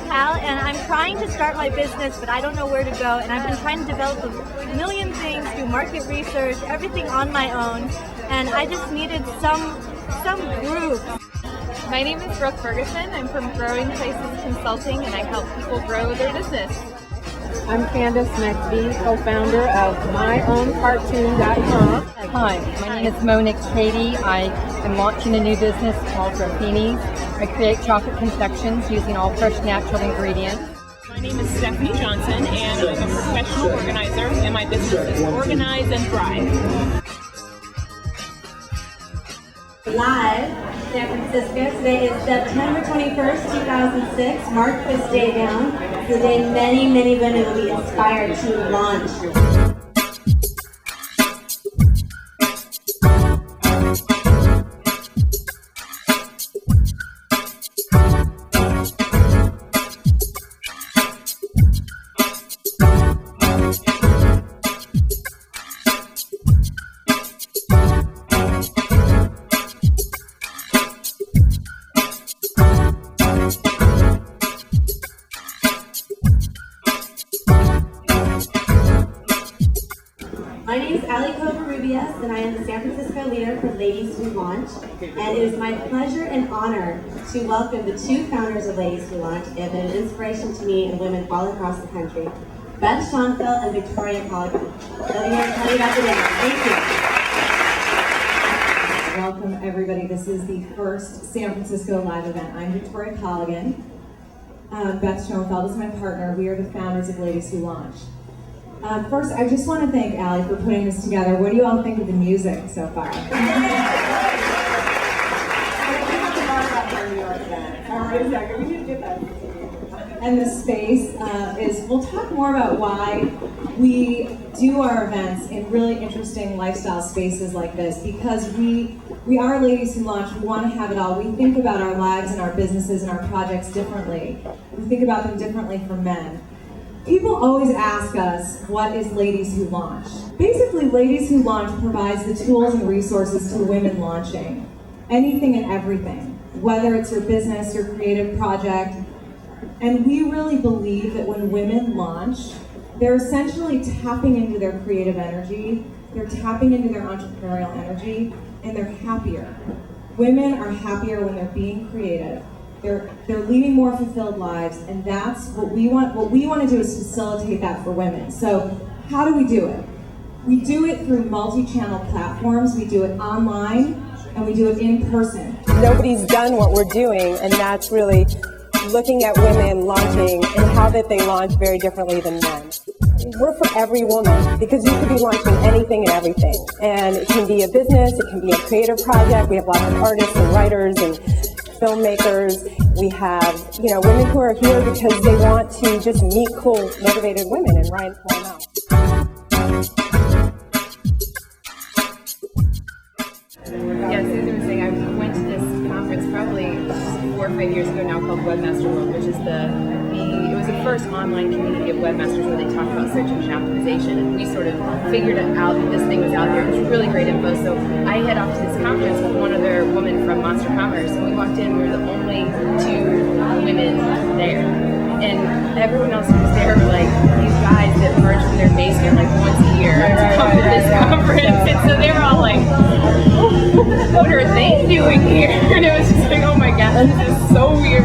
Cal, and I'm trying to start my business, but I don't know where to go, and I've been trying to develop a million things, do market research, everything on my own, and I just needed some group. My name is Brooke Ferguson. I'm from Growing Places Consulting, and I help people grow their business. I'm Candace McBee, co-founder of myowncartoon.com. Hi, my name is Monique Katie. I am launching a new business called Raffinis. I create chocolate confections using all fresh natural ingredients. My name is Stephanie Johnson, and I'm a professional organizer, and my business is Organize and Thrive. Live, San Francisco. Today is September 21st, 2006. Mark this day down. It's the day many, many women will be inspired to launch. My name is Ali Covarrubias, and I am the San Francisco leader for Ladies Who Launch. And it is my pleasure and honor to welcome the two founders of Ladies Who Launch. They have been an inspiration to me and women all across the country, Beth Schoenfeld and Victoria Colligan. Let me tell you about the day. Thank you. Welcome everybody. This is the first San Francisco live event. I'm Victoria Colligan. Beth Schoenfeld is my partner. We are the founders of Ladies Who Launch. First, I just want to thank Allie for putting this together. What do you all think of the music so far? And the space we'll talk more about why we do our events in really interesting lifestyle spaces like this, because we are Ladies Who Launch. We want to have it all. We think about our lives and our businesses and our projects differently. We think about them differently from men. People always ask us, what is Ladies Who Launch? Basically, Ladies Who Launch provides the tools and resources to women launching anything and everything, whether it's your business, your creative project. And we really believe that when women launch, they're essentially tapping into their creative energy, they're tapping into their entrepreneurial energy, and they're happier. Women are happier when they're being creative. They're leading more fulfilled lives, and that's what we want. What we want to do is facilitate that for women. So how do we do it? We do it through multi-channel platforms. We do it online, and we do it in person. Nobody's done what we're doing, and that's really looking at women launching and how that they launch very differently than men. We're for every woman, because you could be launching anything and everything. And it can be a business, it can be a creative project. We have lots of artists and writers and filmmakers. We have, women who are here because they want to just meet cool, motivated women, and why not? Yeah, Susan was saying, I went to this conference probably 4 or 5 years ago now called Webmaster World, which is it was the first online community of webmasters where they talk about search engine optimization, and we sort of figured it out that this thing was out there. It was really great info. So I head off to this conference with one other woman from Monster Commerce, and we walked in, we were the only 2 women there. And everyone else who was there were like these guys that merged in their basement like once a year to come to this conference. And so they were all like, what are they doing here? And it was just like, oh my God, this is so weird.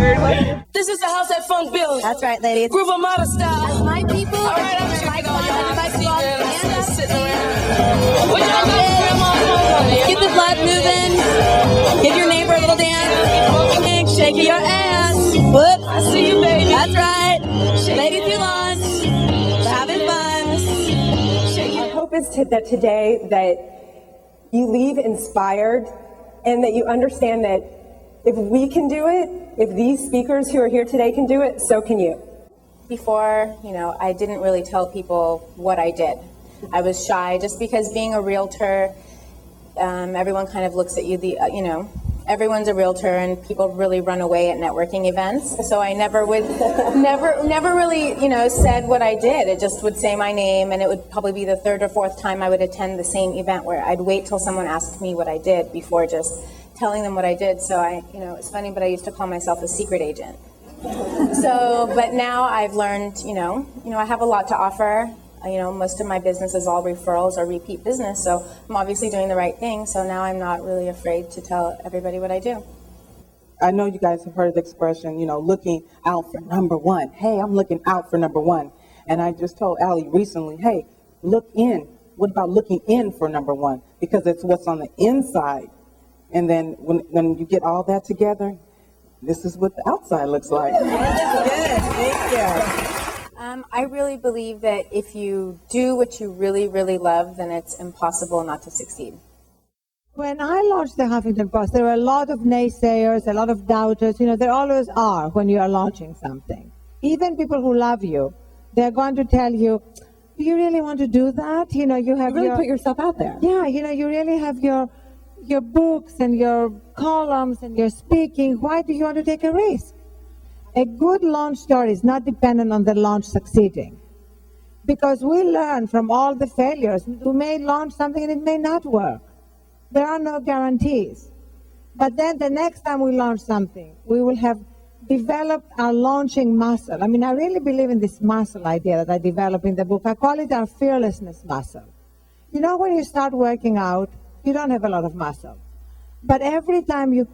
This is the house that funk builds. That's right, ladies. Groove of model style. That's my people. All right, I'm checking all y'all. Sitting around. What y'all got? Get the blood moving. Give your neighbor a little dance. Shake your ass. Whoop. I see you, baby. That's right. Ladies Who Launch. Having fun. Our hope is that today that you leave inspired, and that you understand that if we can do it, if these speakers who are here today can do it, so can you. Before, I didn't really tell people what I did. I was shy just because being a realtor, everyone kind of looks at you, everyone's a realtor and people really run away at networking events. So I never really, said what I did. It just would say my name, and it would probably be the 3rd or 4th time I would attend the same event where I'd wait till someone asked me what I did before just telling them what I did. So it's funny, but I used to call myself a secret agent. So, but now I've learned, I have a lot to offer. Most of my business is all referrals or repeat business, so I'm obviously doing the right thing. So now I'm not really afraid to tell everybody what I do. I know you guys have heard the expression, looking out for number one. Hey, I'm looking out for number one. And I just told Allie recently, hey, look in. What about looking in for number one? Because it's what's on the inside. And then when you get all that together, this is what the outside looks like. Yes, thank you. I really believe that if you do what you really, really love, then it's impossible not to succeed. When I launched the Huffington Post, there were a lot of naysayers, a lot of doubters. There always are when you are launching something. Even people who love you, they're going to tell you, do you really want to do that? You have You really put yourself out there. Yeah, you really have your books and your columns and your speaking. Why do you want to take a risk? A good launch story is not dependent on the launch succeeding. Because we learn from all the failures. We may launch something and it may not work. There are no guarantees. But then the next time we launch something, we will have developed our launching muscle. I really believe in this muscle idea that I developed in the book. I call it our fearlessness muscle. When you start working out, you don't have a lot of muscle. But every time you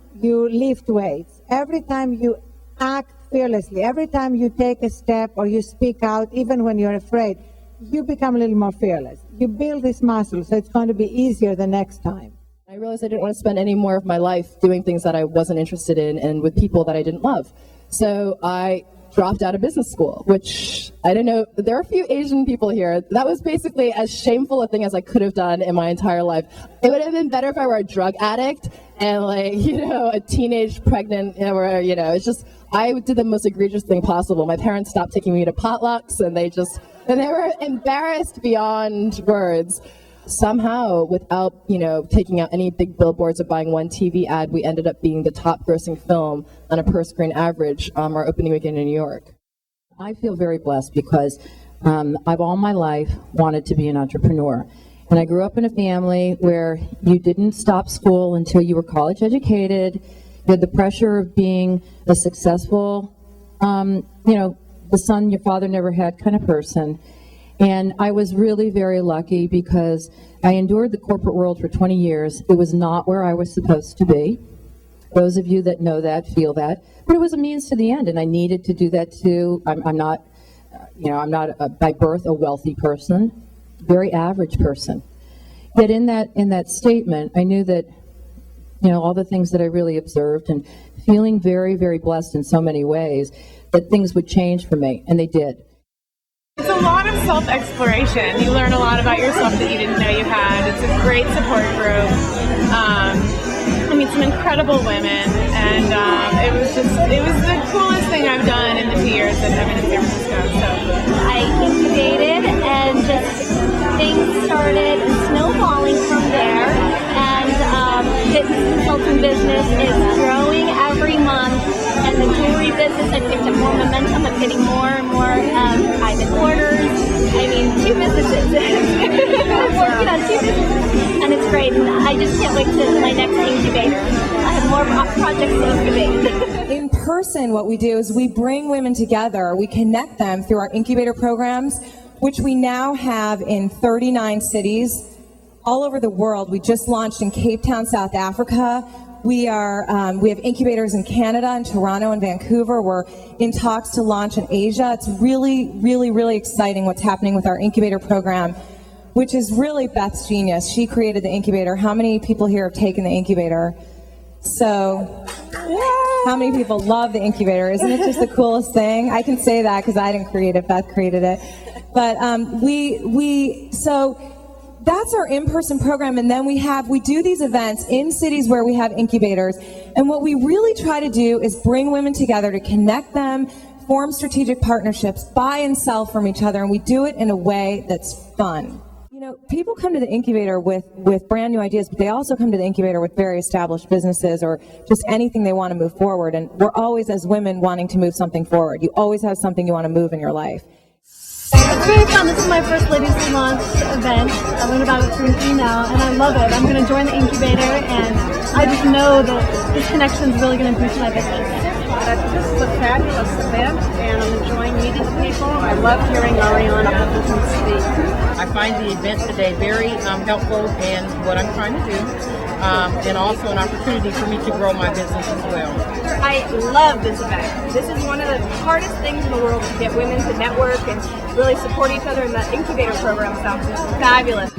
lift weights, every time you act fearlessly, every time you take a step or you speak out, even when you're afraid, you become a little more fearless. You build this muscle, so it's going to be easier the next time. I realized I didn't want to spend any more of my life doing things that I wasn't interested in and with people that I didn't love. So I dropped out of business school, which I didn't know. There are a few Asian people here. That was basically as shameful a thing as I could have done in my entire life. It would have been better if I were a drug addict and a teenage pregnant, it's just, I did the most egregious thing possible. My parents stopped taking me to potlucks and they were embarrassed beyond words. Somehow, without, taking out any big billboards or buying one TV ad, we ended up being the top grossing film on a per screen average our opening weekend in New York. I feel very blessed because I've all my life wanted to be an entrepreneur. And I grew up in a family where you didn't stop school until you were college educated. You had the pressure of being a successful, the son your father never had kind of person. And I was really very lucky because I endured the corporate world for 20 years. It was not where I was supposed to be. Those of you that know that feel that. But it was a means to the end, and I needed to do that too. I'm not by birth a wealthy person, very average person. Yet in that statement, I knew that all the things that I really observed and feeling very, very blessed in so many ways that things would change for me, and they did. It's a lot of self-exploration. You learn a lot about yourself that you didn't know you had. It's a great support group. I meet some incredible women, and it was the coolest thing I've done in the 2 years that I've been in San Francisco. So I incubated, and just things started snowballing from there. And fitness consulting business is growing every month, and the jewelry business, I picked up more momentum. I'm getting more and more private orders. Two businesses. I'm working on 2 businesses, and it's great. And I just can't wait to my next incubator. I have more projects to incubate. In person, what we do is we bring women together. We connect them through our incubator programs, which we now have in 39 cities all over the world. We just launched in Cape Town, South Africa. We have incubators in Canada, in Toronto, and Vancouver. We're in talks to launch in Asia. It's really, really, really exciting what's happening with our incubator program, which is really Beth's genius. She created the incubator. How many people here have taken the incubator? So, how many people love the incubator? Isn't it just the coolest thing? I can say that because I didn't create it. Beth created it. But so that's our in-person program, and then we do these events in cities where we have incubators, and what we really try to do is bring women together to connect them, form strategic partnerships, buy and sell from each other, and we do it in a way that's fun. People come to the incubator with brand new ideas, but they also come to the incubator with very established businesses or just anything they want to move forward, and we're always, as women, wanting to move something forward. You always have something you want to move in your life. It's very fun. This is my first Ladies Who Launch event. I learned about it through an email, and I love it. I'm going to join the incubator, and I just know that this connection is really going to boost my business. that this is a fabulous event, and I'm enjoying meeting people. I love hearing Ariana Huffington speak. I find the event today very helpful in what I'm trying to do, and also an opportunity for me to grow my business as well. I love this event. This is one of the hardest things in the world to get women to network and really support each other, and the incubator program sounds fabulous.